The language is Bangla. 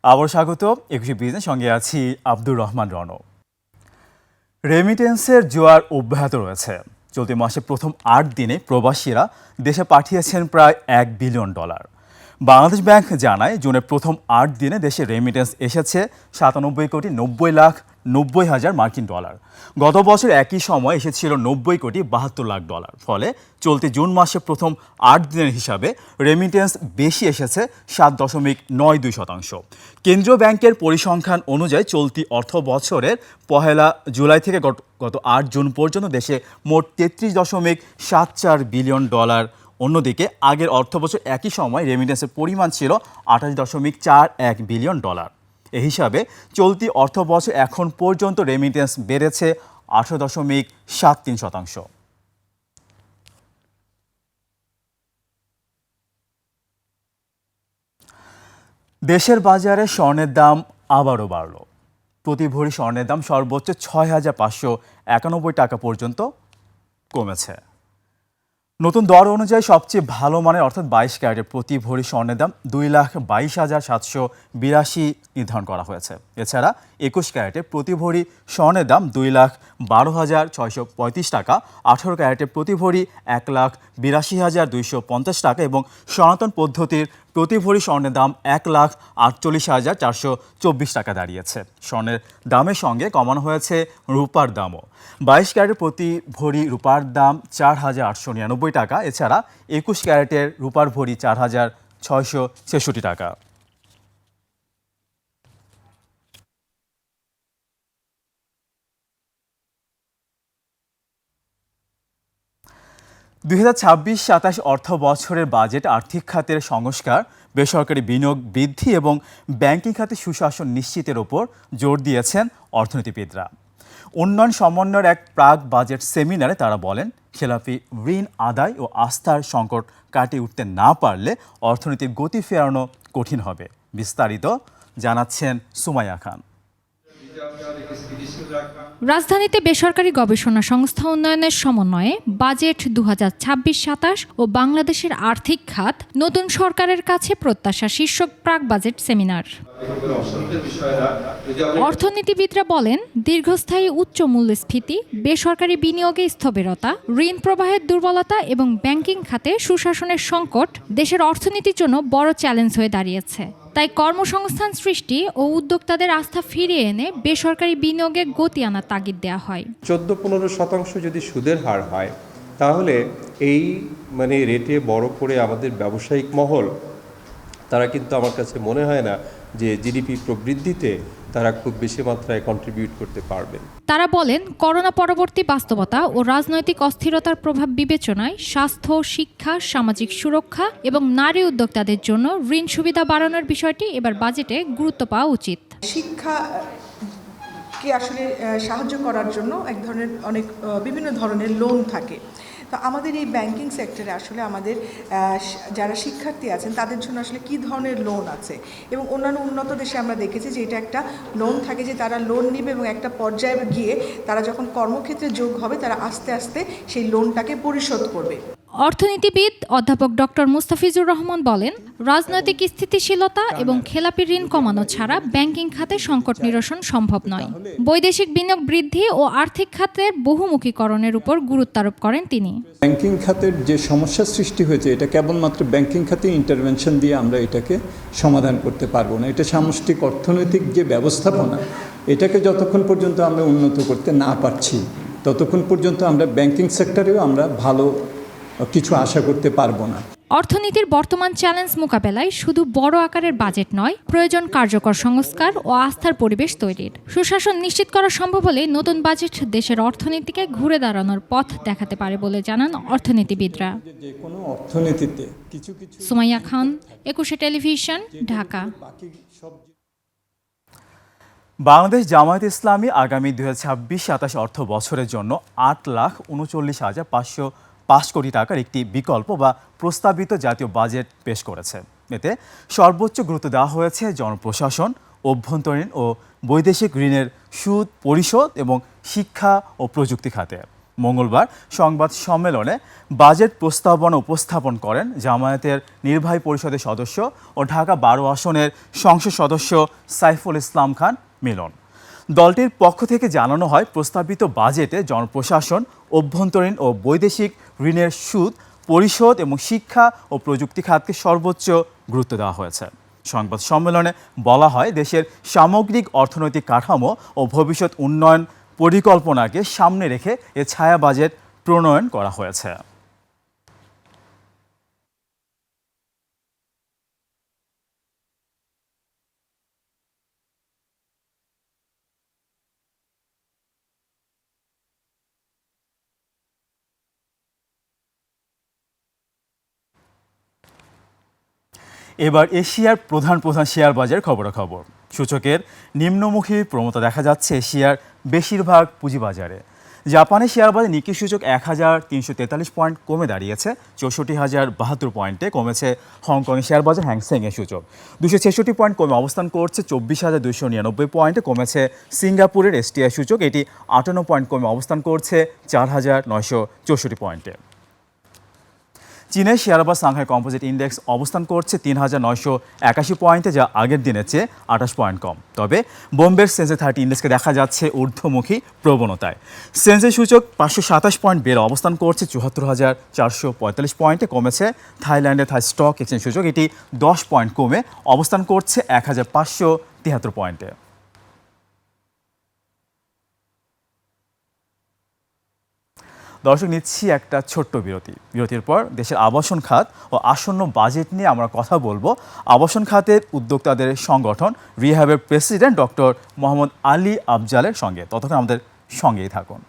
আবার স্বাগত ২১ বিজনেস সঙ্গে আছি আব্দুর রহমান রণ। রেমিটেন্সের জোয়ার অব্যাহত রয়েছে। চলতি মাসে প্রথম ৮ দিনে প্রবাসীরা দেশে পাঠিয়েছেন প্রায় $1 বিলিয়ন। বাংলাদেশ ব্যাংক জানায় জুনের প্রথম ৮ দিনে দেশে রেমিটেন্স এসেছে ৯৭,৯০,৯০,০০০ মার্কিন ডলার। গত বছর একই সময় এসেছিল $90,72,00,000। ফলে চলতি জুন মাসে প্রথম ৮ দিনের হিসাবে রেমিটেন্স বেশি এসেছে ৭.৯২%। কেন্দ্রীয় ব্যাংকের পরিসংখ্যান অনুযায়ী চলতি অর্থ বছরের ১ জুলাই থেকে গত ৮ জুন পর্যন্ত দেশে মোট $৩৩.৭৪ বিলিয়ন। অন্যদিকে আগের অর্থবছর একই সময় রেমিটেন্সের পরিমাণ ছিল $২৮.৪১ বিলিয়ন। এ হিসাবে চলতি অর্থবছর এখন পর্যন্ত রেমিটেন্স বেড়েছে ১৮.৭৩%। দেশের বাজারে স্বর্ণের দাম আবারও বাড়ল। প্রতি ভরি স্বর্ণের দাম সর্বোচ্চ ৬,৫৯১ টাকা পর্যন্ত কমেছে। নতুন দর অনুযায়ী সবচেয়ে ভালো মানের অর্থাৎ ২২ ক্যারেটের প্রতি ভরি স্বর্ণের দাম ২,২২,৭৮২ নির্ধারণ করা হয়েছে। এছাড়া ২১ ক্যারেটের প্রতি ভরি স্বর্ণের দাম ২,১২,৬৩৫ টাকা, ১৮ ক্যারেটের প্রতি ভরি ১,৮২,২৫০ টাকা এবং সনাতন পদ্ধতির প্রতি ভরি স্বর্ণের দাম ১,৪৮,৪২৪ টাকা দাঁড়িয়েছে। স্বর্ণের দামের সঙ্গে কমানো হয়েছে রূপার দামও। ২২ ক্যারেটের প্রতি ভরি রূপার দাম ৪,৮৯৯ টাকা। এছাড়া ২১ ক্যারেটের রূপার ভরি ৪,৬৬৬ টাকা। দুই ২০২৬-২৭ অর্থ বছরের বাজেট আর্থিক খাতের সংস্কার, বেসরকারি বিনিয়োগ বৃদ্ধি এবং ব্যাংকিং খাতে সুশাসন নিশ্চিতের ওপর জোর দিয়েছেন অর্থনীতিবিদরা। উন্নয়ন সমন্বয়ের এক প্রাক বাজেট সেমিনারে তারা বলেন, খেলাপি ঋণ আদায় ও আস্থার সংকট কাটিয়ে উঠতে না পারলে অর্থনীতির গতি ফেরানো কঠিন হবে। বিস্তারিত জানাচ্ছেন সুমাইয়া খান। রাজধানীতে বেসরকারি গবেষণা সংস্থা উন্নয়নের সমন্বয়ে বাজেট ২০২৬-২৭ ও বাংলাদেশের আর্থিক খাত নতুন সরকারের কাছে প্রত্যাশা শীর্ষক প্রাক বাজেট সেমিনার। অর্থনীতিবিদরা বলেন, দীর্ঘস্থায়ী উচ্চ মূল্যস্ফীতি, বেসরকারি বিনিয়োগে স্থবিরতা, ঋণ প্রবাহের দুর্বলতা এবং ব্যাংকিং খাতে সুশাসনের সংকট দেশের অর্থনীতির জন্য বড় চ্যালেঞ্জ হয়ে দাঁড়িয়েছে। তাই কর্মসংস্থান সৃষ্টি ও উদ্যোক্তাদের আস্থা ফিরিয়ে এনে বেসরকারি বিনিয়োগে গতি আনার তাগিদ দেওয়া হয়। ১৪-১৫% যদি সুদের হার হয় তাহলে এই রেটে বড় করে আমাদের ব্যবসায়িক মহল তারা কিন্তু আমার কাছে মনে হয় না যে জিডিপি প্রবৃদ্ধিতে তারা খুব বেশি মাত্রায় কন্ট্রিবিউট করতে পারবেন। তারা বলেন, করোনা পরবর্তী বাস্তবতা ও রাজনৈতিক অস্থিরতার প্রভাব বিবেচনায় স্বাস্থ্য, শিক্ষা, সামাজিক সুরক্ষা এবং নারী উদ্যোক্তাদের জন্য ঋণ সুবিধা বাড়ানোর বিষয়টি এবার বাজেটে গুরুত্ব পাওয়া উচিত। শিক্ষাকে আসলে সাহায্য করার জন্য বিভিন্ন ধরনের লোন থাকে। তো আমাদের এই ব্যাংকিং সেক্টরে আসলে আমাদের যারা শিক্ষার্থী আছেন তাদের জন্য আসলে কী ধরনের লোন আছে, এবং অন্যান্য উন্নত দেশে আমরা দেখেছি যে এটা একটা লোন থাকে যে তারা লোন নেবে এবং একটা পর্যায়ে গিয়ে তারা যখন কর্মক্ষেত্রে যোগ হবে তারা আস্তে আস্তে সেই লোনটাকে পরিশোধ করবে। অর্থনীতিবিদ অধ্যাপক ডক্টর মুস্তাফিজুর রহমান বলেন, রাজনৈতিক স্থিতিশীলতা এবং খেলাপি ঋণ কমানো ছাড়া ব্যাংকিং খাতে সংকট নিরসন সম্ভব নয়। বৈদেশিক বিনিয়োগ বৃদ্ধি ও আর্থিক খাতের বহুমুখীকরণের উপর গুরুত্ব আরোপ করেন তিনি। ব্যাংকিং খাতের যে সমস্যা সৃষ্টি হয়েছে এটা কেবলমাত্র ব্যাংকিং খাতে ইন্টারভেনশন দিয়ে আমরা এটাকে সমাধান করতে পারবো না। এটা সামষ্টিক অর্থনৈতিক যে ব্যবস্থাপনা, এটাকে যতক্ষণ পর্যন্ত আমরা উন্নত করতে না পারছি ততক্ষণ পর্যন্ত আমরা ব্যাংকিং সেক্টরেও আমরা ভালো কিছু আশা করতে পারবো না। অর্থনীতির বর্তমান চ্যালেঞ্জ মোকাবেলায় শুধু বড় আকারের বাজেট নয়, প্রয়োজন কার্যকর সংস্কার ও আস্থার পরিবেশ তৈরির। সুশাসন নিশ্চিত করা সম্ভব হলে নতুন বাজেট দেশের অর্থনীতিকে ঘুরে দাঁড়ানোর পথ দেখাতে পারে বলে জানান অর্থনীতিবিদরা। সুমাইয়া খান, ২১ টেলিভিশন, ঢাকা। বাংলাদেশ জামায়াতে ইসলামী আগামী ২০২৬-২৭ অর্থ বছরের জন্য ৮,৩৯,৫০৫ কোটি টাকার একটি বিকল্প বা প্রস্তাবিত জাতীয় বাজেট পেশ করেছে। এতে সর্বোচ্চ গুরুত্ব দেওয়া হয়েছে জনপ্রশাসন, অভ্যন্তরীণ ও বৈদেশিক ঋণের সুদ পরিশোধ এবং শিক্ষা ও প্রযুক্তি খাতে। মঙ্গলবার সংবাদ সম্মেলনে বাজেট প্রস্তাবনা উপস্থাপন করেন জামায়াতের নির্বাহী পরিষদের সদস্য ও ঢাকা 12 আসনের সংসদ সদস্য সাইফুল ইসলাম খান মিলন। দলটির পক্ষ থেকে জানানো হয়, প্রস্তাবিত বাজেটে জনপ্রশাসন, অভ্যন্তরীণ ও বৈদেশিক ঋণের সুদ পরিশোধ এবং শিক্ষা ও প্রযুক্তি খাতকে সর্বোচ্চ গুরুত্ব দেওয়া হয়েছে। সংবাদ সম্মেলনে বলা হয়, দেশের সামগ্রিক অর্থনৈতিক কাঠামো ও ভবিষ্যৎ উন্নয়ন পরিকল্পনাকে সামনে রেখে এ ছায়া বাজেট প্রণয়ন করা হয়েছে। এবার এশিয়ার প্রধান শেয়ার বাজার খবরাখবর। সূচকের নিম্নমুখী প্রবণতা দেখা যাচ্ছে এশিয়ার বেশিরভাগ পুঁজিবাজারে। জাপানের শেয়ার বাজার নিকি সূচক 1343 পয়েন্ট কমে দাঁড়িয়েছে 64,072 পয়েন্টে। কমেছে হংকংয়ের শেয়ার বাজার হ্যাংসেংয়ের সূচক 266 পয়েন্ট কমে অবস্থান করছে 24,299 পয়েন্টে। কমেছে সিঙ্গাপুরের এসটিআই সূচক, এটি 58 পয়েন্ট কমে অবস্থান করছে 4,964 পয়েন্টে। চীনের শেয়ার বাজার সাংহাই কম্পোজিট ইন্ডেক্স অবস্থান করছে 3,981 পয়েন্টে, যা আগের দিনের চেয়ে 28 পয়েন্ট কম। তবে বোম্বের সেন্সেক্স 30 ইন্ডেক্সকে দেখা যাচ্ছে ঊর্ধ্বমুখী প্রবণতায়। সেন্সেক্স সূচক 527 পয়েন্ট বেড়ে অবস্থান করছে 74,445 পয়েন্টে। কমেছে থাইল্যান্ডের থাই স্টক এক্সচেঞ্জ সূচক, এটি 10 পয়েন্ট কমে অবস্থান করছে 1,573 পয়েন্টে। দর্শক, নিচ্ছি একটা ছোট্ট বিরতির পর দেশের আবাসন খাত ও আসন্ন বাজেট নিয়ে আমরা কথা বলবো আবাসন খাতের উদ্যোক্তাদের সংগঠন রিহ্যাবের প্রেসিডেন্ট ডক্টর মোহাম্মদ আলী আফজালের সঙ্গে। ততক্ষণ আমাদের সঙ্গেই থাকুন।